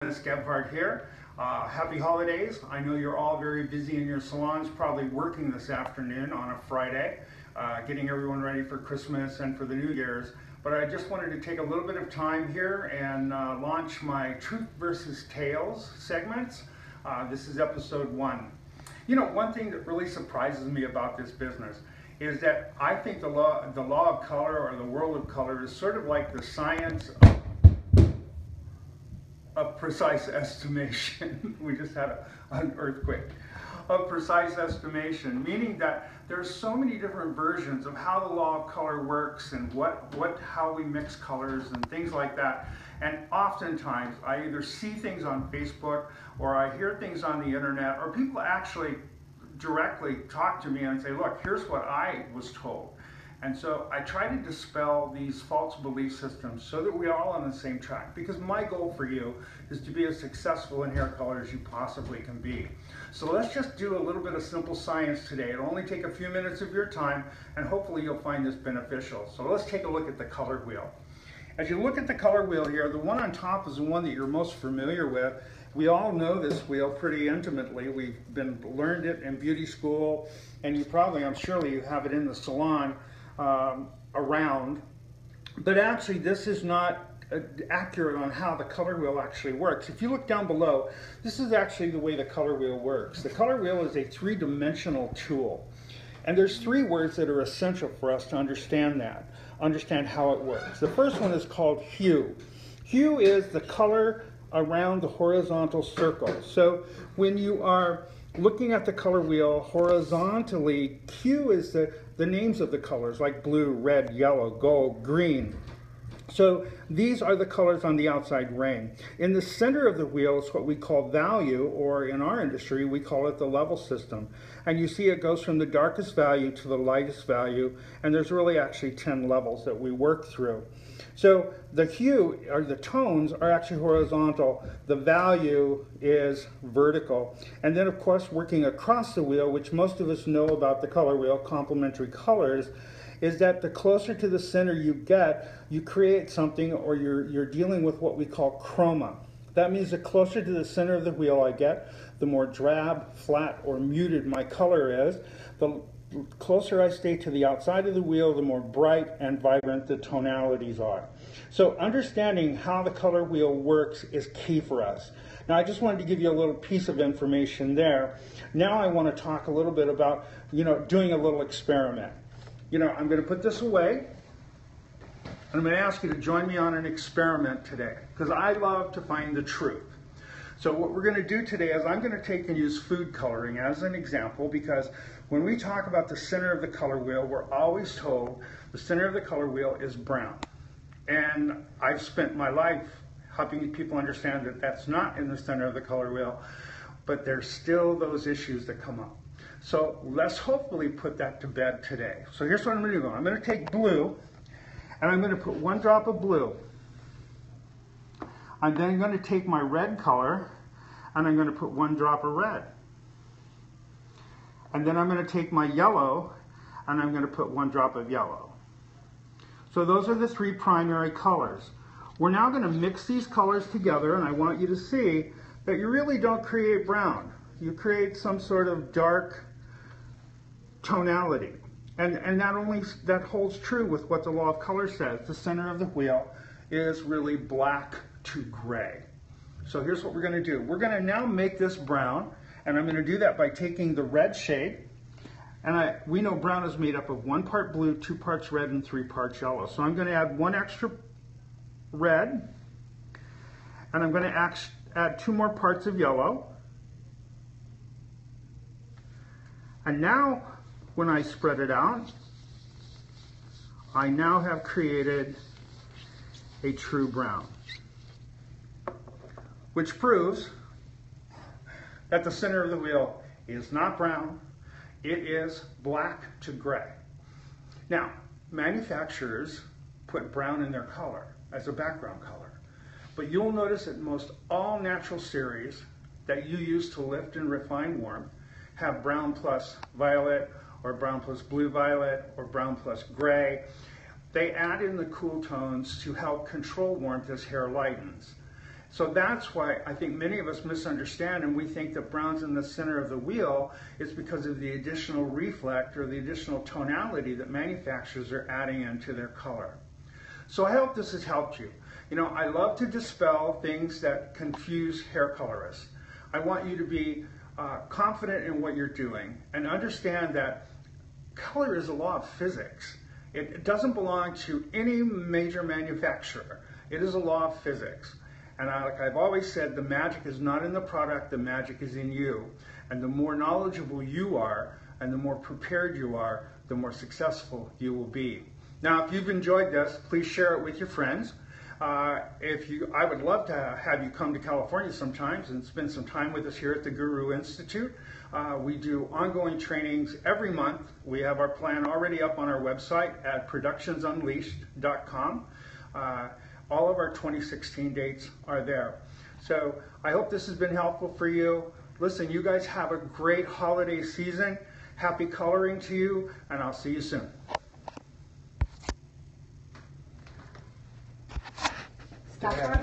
Dennis Gebhardt here. Happy holidays. I know you're all very busy in your salons, probably working this afternoon on a Friday, getting everyone ready for Christmas and for the New Year's. But I just wanted to take a little bit of time here and launch my Truth versus Tales segments. This is episode 1. You know, one thing that really surprises me about this business is that I think the law of color, or the world of color, is sort of like the science of precise estimation. We just had an earthquake. Of precise estimation, meaning that there's so many different versions of how the law of color works and how we mix colors and things like that. And oftentimes I either see things on Facebook or I hear things on the internet, or people actually directly talk to me and say, look, here's what I was told. And so I try to dispel these false belief systems so that we're all on the same track, because my goal for you is to be as successful in hair color as you possibly can be. So let's just do a little bit of simple science today. It'll only take a few minutes of your time, and hopefully you'll find this beneficial. So let's take a look at the color wheel. As you look at the color wheel here, the one on top is the one that you're most familiar with. We all know this wheel pretty intimately. We've learned it in beauty school, and you probably, I'm sure you have it in the salon around. But actually this is not accurate on how the color wheel actually works. If you look down below, this is actually the way the color wheel works. The color wheel is a three-dimensional tool. And there's 3 words that are essential for us to understand how it works. The first one is called hue. Hue is the color around the horizontal circle. So when you are looking at the color wheel horizontally, hue is the names of the colors, like blue, red, yellow, gold, green. So these are the colors on the outside ring. In the center of the wheel is what we call value, or in our industry we call it the level system. And you see it goes from the darkest value to the lightest value, and there's really actually 10 levels that we work through. So the hue, or the tones, are actually horizontal. The value is vertical. And then of course, working across the wheel, which most of us know about the color wheel, complementary colors, is that the closer to the center you get, you create something, or you're dealing with what we call chroma. That means the closer to the center of the wheel I get, the more drab, flat, or muted my color is. The closer I stay to the outside of the wheel, the more bright and vibrant the tonalities are. So understanding how the color wheel works is key for us. Now I just wanted to give you a little piece of information there. Now I want to talk a little bit about, doing a little experiment. I'm going to put this away, and I'm going to ask you to join me on an experiment today, because I love to find the truth. So what we're going to do today is I'm going to take and use food coloring as an example, because when we talk about the center of the color wheel, we're always told the center of the color wheel is brown. And I've spent my life helping people understand that that's not in the center of the color wheel, but there's still those issues that come up. So let's hopefully put that to bed today. So here's what I'm going to do. I'm going to take blue, and I'm going to put 1 drop of blue. I'm then going to take my red color, and I'm going to put 1 drop of red. And then I'm going to take my yellow, and I'm going to put 1 drop of yellow. So those are the 3 primary colors. We're now going to mix these colors together, and I want you to see that you really don't create brown. You create some sort of dark tonality. And that holds true with what the law of color says. The center of the wheel is really black to gray. So here's what we're going to do. We're going to now make this brown, and I'm going to do that by taking the red shade. And we know brown is made up of 1 part blue, 2 parts red, and 3 parts yellow. So I'm going to add 1 extra red, and I'm going to add 2 more parts of yellow. And now, when I spread it out, I now have created a true brown, which proves that the center of the wheel is not brown, it is black to gray. Now, manufacturers put brown in their color as a background color, but you'll notice that most all natural series that you use to lift and refine warmth have brown plus violet, or brown plus blue violet, or brown plus gray. They add in the cool tones to help control warmth as hair lightens. So that's why I think many of us misunderstand, and we think that brown's in the center of the wheel is because of the additional reflect or the additional tonality that manufacturers are adding into their color. So I hope this has helped you. You know, I love to dispel things that confuse hair colorists. I want you to be confident in what you're doing and understand that color is a law of physics. It doesn't belong to any major manufacturer. It is a law of physics. And like I've always said, the magic is not in the product, the magic is in you. And the more knowledgeable you are and the more prepared you are, the more successful you will be. Now, if you've enjoyed this, please share it with your friends. I would love to have you come to California sometimes and spend some time with us here at the Guru Institute. We do ongoing trainings every month. We have our plan already up on our website at productionsunleashed.com. All of our 2016 dates are there. So I hope this has been helpful for you. Listen, you guys have a great holiday season. Happy coloring to you, and I'll see you soon. Stop